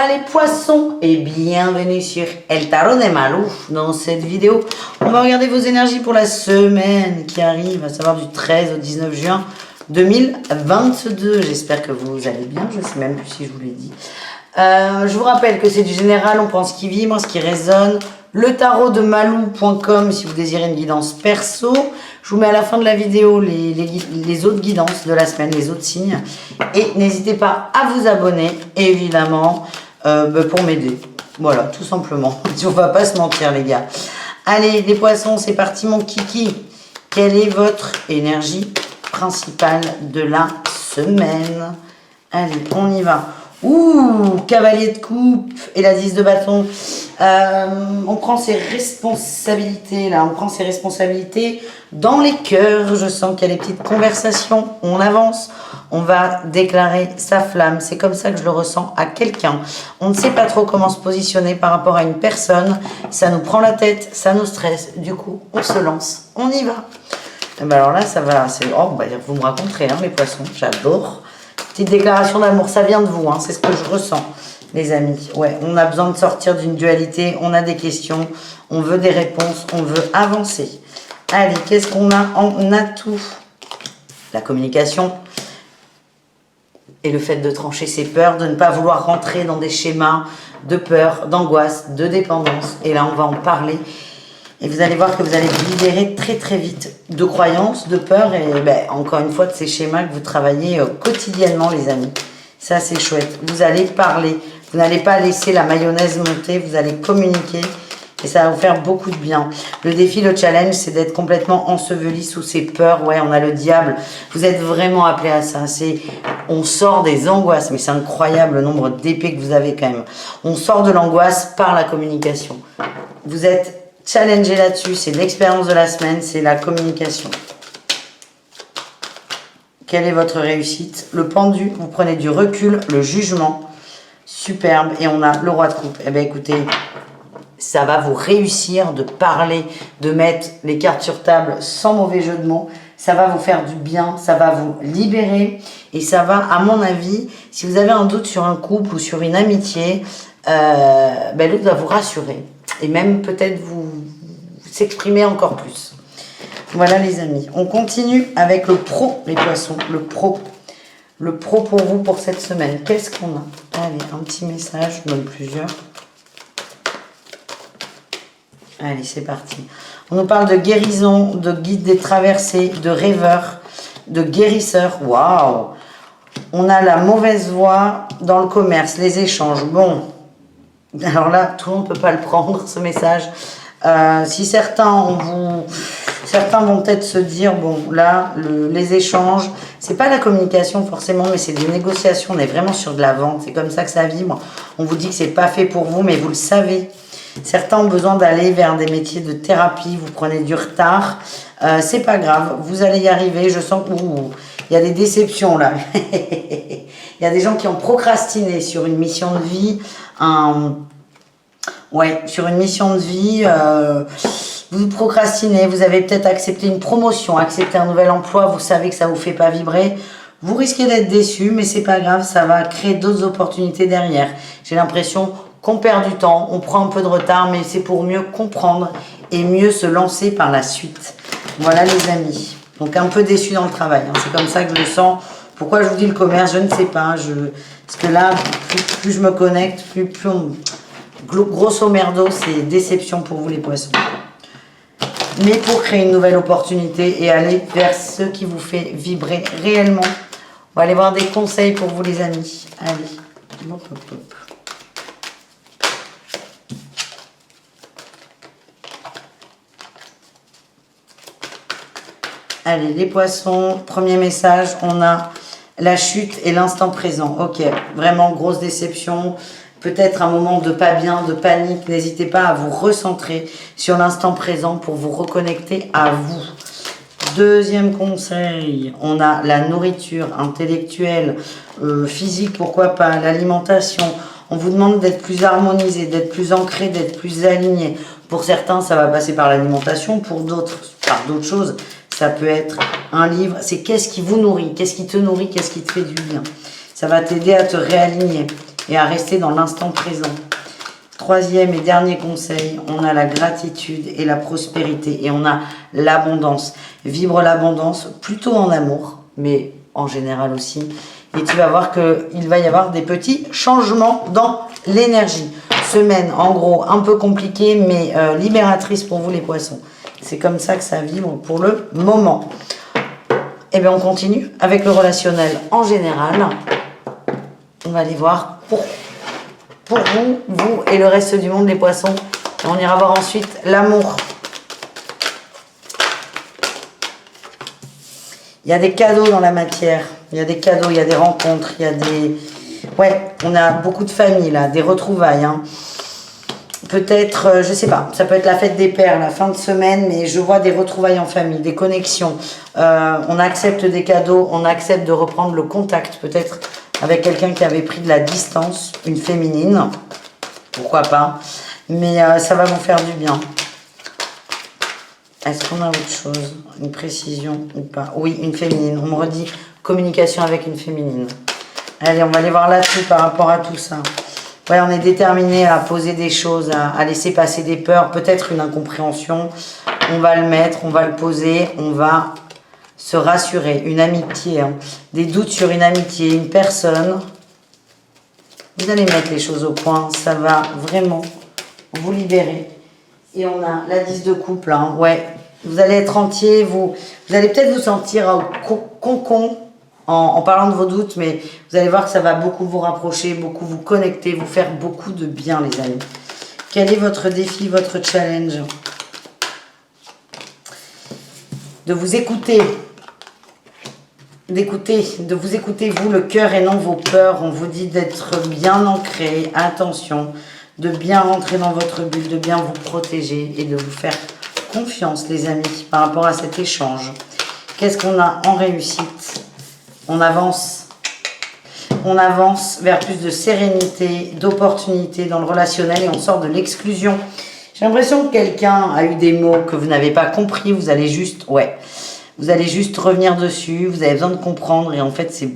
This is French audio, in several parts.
Hola les poissons et bienvenue sur El Tarot de Malou. Dans cette vidéo, on va regarder vos énergies pour la semaine qui arrive, à savoir du 13 au 19 juin 2022. J'espère que vous allez bien, je ne sais même plus si je vous l'ai dit. Je vous rappelle que c'est du général, on prend ce qui vibre, ce qui résonne. Le tarot de malou.com si vous désirez une guidance perso. Je vous mets à la fin de la vidéo les autres guidances de la semaine, les autres signes. Et n'hésitez pas à vous abonner, évidemment, pour m'aider. Voilà, tout simplement. On va pas se mentir, les gars. Allez, les poissons, c'est parti, mon kiki. Quelle est votre énergie principale de la semaine? Allez, on y va. Ouh, cavalier de coupe et la 10 de bâton. On prend ses responsabilités là, on prend ses responsabilités dans les cœurs. Je sens qu'il y a des petites conversations. On avance, on va déclarer sa flamme. C'est comme ça que je le ressens à quelqu'un. On ne sait pas trop comment se positionner par rapport à une personne. Ça nous prend la tête, ça nous stresse. Du coup, on se lance, on y va. Et ben alors là, ça va. Oh, bah, vous me raconterez, hein, les poissons. J'adore. Petite déclaration d'amour, ça vient de vous, hein, c'est ce que je ressens, les amis. Ouais, on a besoin de sortir d'une dualité, on a des questions, on veut des réponses, on veut avancer. Allez, qu'est-ce qu'on a? On a tout. La communication et le fait de trancher ses peurs, de ne pas vouloir rentrer dans des schémas de peur, d'angoisse, de dépendance. Et là, on va en parler. Et vous allez voir que vous allez vous libérer très très vite de croyances, de peurs et encore une fois de ces schémas que vous travaillez quotidiennement, les amis. Ça, c'est chouette. Vous allez parler. Vous n'allez pas laisser la mayonnaise monter. Vous allez communiquer et ça va vous faire beaucoup de bien. Le défi, le challenge, c'est d'être complètement enseveli sous ces peurs. Ouais, on a le diable. Vous êtes vraiment appelé à ça. On sort des angoisses, mais c'est incroyable le nombre d'épées que vous avez quand même. On sort de l'angoisse par la communication. Vous êtes challenger là-dessus, c'est l'expérience de la semaine, c'est la communication. Quelle est votre réussite? Le pendu, vous prenez du recul, le jugement, superbe. Et on a le roi de coupe. Eh bien écoutez, ça va vous réussir de parler, de mettre les cartes sur table sans mauvais jeu de mots. Ça va vous faire du bien, ça va vous libérer. Et ça va, à mon avis, si vous avez un doute sur un couple ou sur une amitié, l'autre va vous rassurer. Et même peut-être vous s'exprimer encore plus. Voilà les amis. On continue avec le pro, les poissons. Le pro. Le pro pour vous pour cette semaine. Qu'est-ce qu'on a? Allez, un petit message. Je donne plusieurs. Allez, c'est parti. On nous parle de guérison, de guide des traversées, de rêveur, de guérisseur. Waouh! On a la mauvaise voie dans le commerce, les échanges. Bon. Alors là, tout le monde ne peut pas le prendre, ce message. Si certains vont peut-être se dire, bon, là, les échanges, c'est pas la communication forcément, mais c'est des négociations. On est vraiment sur de la vente. C'est comme ça que ça vibre. On vous dit que c'est pas fait pour vous, mais vous le savez. Certains ont besoin d'aller vers des métiers de thérapie. Vous prenez du retard. C'est pas grave. Vous allez y arriver. Je sens qu'il y a des déceptions là. Il y a des gens qui ont procrastiné sur une mission de vie. Sur une mission de vie, vous procrastinez, vous avez peut-être accepté une promotion, accepté un nouvel emploi, vous savez que ça ne vous fait pas vibrer. Vous risquez d'être déçu, mais c'est pas grave, ça va créer d'autres opportunités derrière. J'ai l'impression qu'on perd du temps, on prend un peu de retard, mais c'est pour mieux comprendre et mieux se lancer par la suite. Voilà les amis. Donc un peu déçu dans le travail, hein. C'est comme ça que je le sens. Pourquoi je vous dis le commerce, je ne sais pas. Parce que là, plus je me connecte, plus grosso merdo, c'est déception pour vous les poissons. Mais pour créer une nouvelle opportunité et aller vers ce qui vous fait vibrer réellement. On va aller voir des conseils pour vous les amis. Allez. Hop, hop, hop. Allez, les poissons, premier message, on a la chute et l'instant présent. Ok, vraiment grosse déception. Peut-être un moment de pas bien, de panique. N'hésitez pas à vous recentrer sur l'instant présent pour vous reconnecter à vous. Deuxième conseil, on a la nourriture intellectuelle, physique, pourquoi pas, l'alimentation. On vous demande d'être plus harmonisé, d'être plus ancré, d'être plus aligné. Pour certains, ça va passer par l'alimentation, pour d'autres, par d'autres choses. Ça peut être un livre. C'est qu'est-ce qui vous nourrit, qu'est-ce qui te nourrit, qu'est-ce qui te fait du bien. Ça va t'aider à te réaligner. et à rester dans l'instant présent. Troisième et dernier conseil, on a la gratitude et la prospérité et on a l'abondance. Vibre l'abondance plutôt en amour, mais en général aussi. Et tu vas voir qu'il va y avoir des petits changements dans l'énergie. Semaine, en gros, un peu compliquée, mais libératrice pour vous les poissons. C'est comme ça que ça vibre pour le moment. Et bien, on continue avec le relationnel en général. On va aller voir pour vous et le reste du monde, les poissons. Et on ira voir ensuite l'amour. Il y a des cadeaux dans la matière. Il y a des cadeaux, il y a des rencontres, il y a des... Ouais, on a beaucoup de familles là, des retrouvailles. Hein. Peut-être, je sais pas, ça peut être la fête des pères, la fin de semaine, mais je vois des retrouvailles en famille, des connexions. On accepte des cadeaux, on accepte de reprendre le contact, peut-être avec quelqu'un qui avait pris de la distance, une féminine, pourquoi pas. Mais ça va vous faire du bien. Est-ce qu'on a autre chose? Une précision ou pas? Oui, une féminine. On me redit communication avec une féminine. Allez, on va aller voir là-dessus par rapport à tout ça. Ouais, on est déterminé à poser des choses, à laisser passer des peurs, peut-être une incompréhension. On va le mettre, on va le poser, on va se rassurer. Une amitié, hein. Des doutes sur une amitié, une personne. Vous allez mettre les choses au point, ça va vraiment vous libérer. Et on a la 10 de couple, hein. Ouais. Vous allez être entier, vous allez peut-être vous sentir concon en parlant de vos doutes, mais vous allez voir que ça va beaucoup vous rapprocher, beaucoup vous connecter, vous faire beaucoup de bien, les amis. Quel est votre défi, votre challenge? De vous écouter. De vous écouter, vous, le cœur et non vos peurs. On vous dit d'être bien ancré, attention, de bien rentrer dans votre bulle, de bien vous protéger et de vous faire confiance, les amis, par rapport à cet échange. Qu'est-ce qu'on a en réussite? On avance vers plus de sérénité, d'opportunité dans le relationnel et on sort de l'exclusion. J'ai l'impression que quelqu'un a eu des mots que vous n'avez pas compris, vous allez juste revenir dessus, vous avez besoin de comprendre et en fait c'est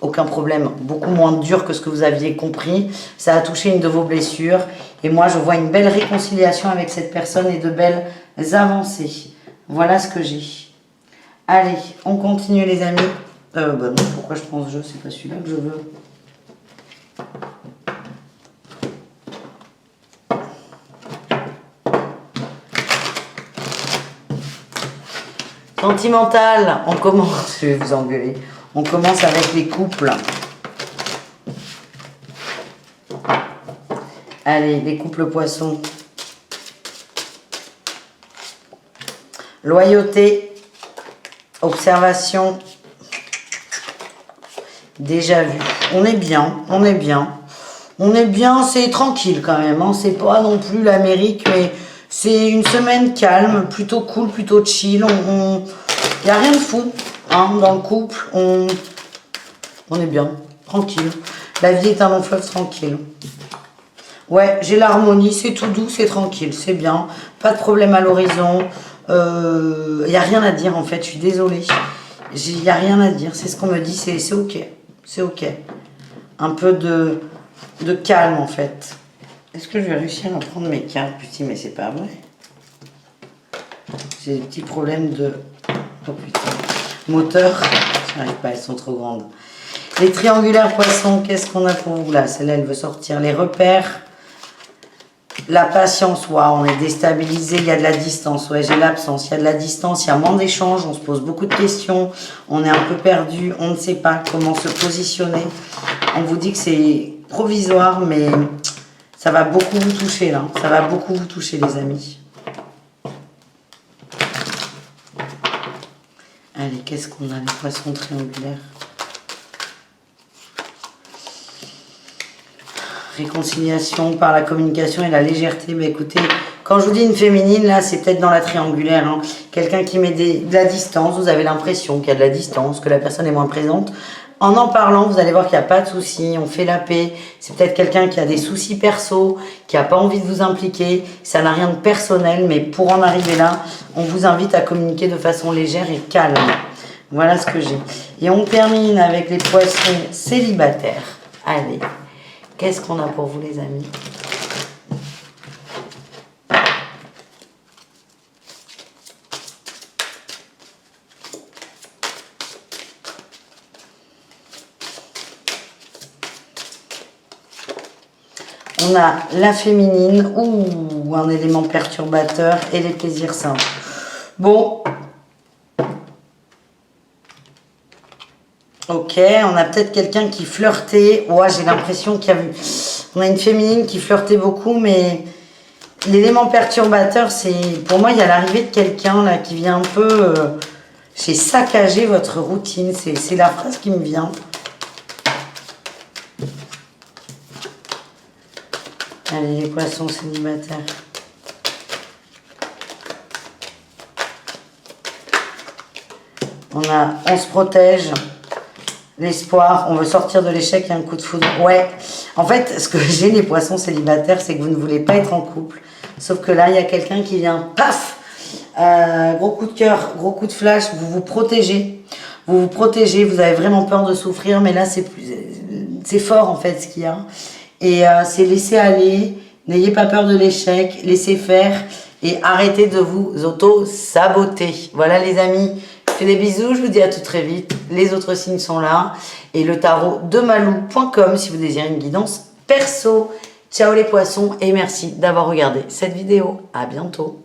aucun problème, beaucoup moins dur que ce que vous aviez compris. Ça a touché une de vos blessures et moi je vois une belle réconciliation avec cette personne et de belles avancées. Voilà ce que j'ai. Allez, on continue les amis. Bah non, pourquoi je pense jeu, c'est pas celui-là que je veux. Sentimental, on commence, je vais vous engueuler. On commence avec les couples. Allez, les couples poissons. Loyauté, observation, déjà vu. On est bien, on est bien. On est bien, c'est tranquille quand même. Hein. C'est pas non plus l'Amérique, mais c'est une semaine calme, plutôt cool, plutôt chill. Il n'y a rien de fou hein, dans le couple. On est bien, tranquille. La vie est un long fleuve tranquille. Ouais, j'ai l'harmonie, c'est tout doux, c'est tranquille, c'est bien. Pas de problème à l'horizon. Il n'y a rien à dire en fait, je suis désolée. Il n'y a rien à dire, c'est ce qu'on me dit, c'est ok. C'est ok. Un peu de calme en fait. Est-ce que je vais réussir à prendre mes cartes? Putain, mais c'est pas vrai. J'ai des petits problèmes de... Oh putain. Moteur. J'arrive pas, elles sont trop grandes. Les triangulaires poissons, qu'est-ce qu'on a pour vous là? Celle-là, elle veut sortir. Les repères. La patience, waouh, on est déstabilisé, il y a de la distance, ouais, j'ai l'absence, il y a de la distance, il y a moins d'échanges, on se pose beaucoup de questions, on est un peu perdu, on ne sait pas comment se positionner. On vous dit que c'est provisoire, mais ça va beaucoup vous toucher là, ça va beaucoup vous toucher les amis. Allez, qu'est-ce qu'on a, les poissons triangulaires? Réconciliation par la communication et la légèreté. Mais écoutez, quand je vous dis une féminine, là, c'est peut-être dans la triangulaire. Hein. Quelqu'un qui met de la distance, vous avez l'impression qu'il y a de la distance, que la personne est moins présente. En parlant, vous allez voir qu'il n'y a pas de souci, on fait la paix. C'est peut-être quelqu'un qui a des soucis perso, qui n'a pas envie de vous impliquer. Ça n'a rien de personnel, mais pour en arriver là, on vous invite à communiquer de façon légère et calme. Voilà ce que j'ai. Et on termine avec les poissons célibataires. Allez, qu'est-ce qu'on a pour vous les amis? On a la féminine, ou un élément perturbateur, et les plaisirs simples. Bon. Ok, on a peut-être quelqu'un qui flirtait. Ouais, j'ai l'impression qu'il y a... On a une féminine qui flirtait beaucoup, mais... L'élément perturbateur, c'est... Pour moi, il y a l'arrivée de quelqu'un, là, qui vient un peu... J'ai saccagé votre routine. C'est la phrase qui me vient. Allez, les poissons célibataires. On se protège. L'espoir, on veut sortir de l'échec et un coup de foudre. Ouais, en fait, ce que j'ai les poissons célibataires, c'est que vous ne voulez pas être en couple. Sauf que là, il y a quelqu'un qui vient, paf, gros coup de cœur, gros coup de flash, vous vous protégez. Vous vous protégez, vous avez vraiment peur de souffrir, mais là, c'est fort en fait ce qu'il y a. Et c'est laisser aller, n'ayez pas peur de l'échec, laissez faire et arrêtez de vous auto-saboter. Voilà les amis, je fais des bisous, je vous dis à tout très vite. Les autres signes sont là. Et le tarot de malou.com si vous désirez une guidance perso. Ciao les poissons et merci d'avoir regardé cette vidéo. À bientôt.